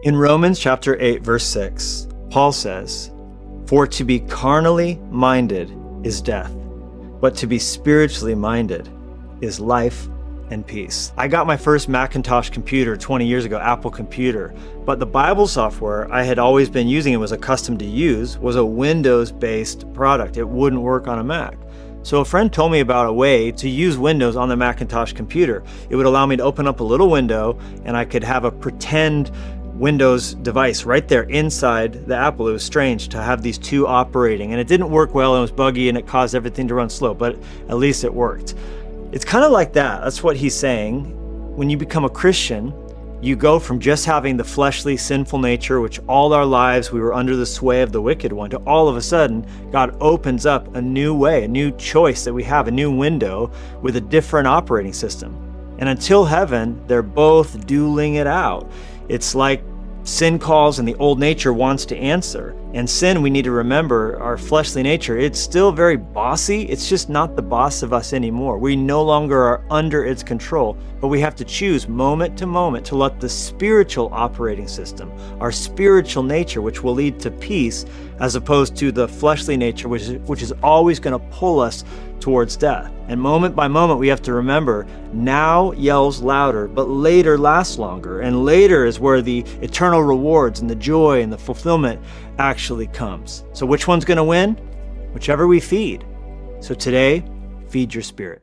In Romans chapter 8, verse 6, Paul says, "For to be carnally minded is death, but to be spiritually minded is life and peace." I got my first Macintosh computer 20 years ago, Apple computer, but the Bible software I had always been using and was accustomed to use was a Windows-based product. It wouldn't work on a Mac. So a friend told me about a way to use Windows on the Macintosh computer. It would allow me to open up a little window and I could have a pretend Windows device right there inside the Apple. It was strange to have these two operating, and it didn't work well, and it was buggy, and it caused everything to run slow, but at least it worked. It's kind of like that. That's what he's saying. When you become a Christian, you go from just having the fleshly, sinful nature, which all our lives we were under the sway of the wicked one, to all of a sudden, God opens up a new way, a new choice that we have, a new window with a different operating system. And until heaven, they're both dueling it out. It's like sin calls and the old nature wants to answer. And sin, we need to remember, our fleshly nature, it's still very bossy. It's just not the boss of us anymore. We no longer are under its control, but we have to choose moment to moment to let the spiritual operating system, our spiritual nature, which will lead to peace, as opposed to the fleshly nature, which is always going to pull us towards death. And moment by moment, we have to remember, now yells louder, but later lasts longer. And later is where the eternal rewards and the joy and the fulfillment actually comes. So which one's going to win? Whichever we feed. So today, feed your spirit.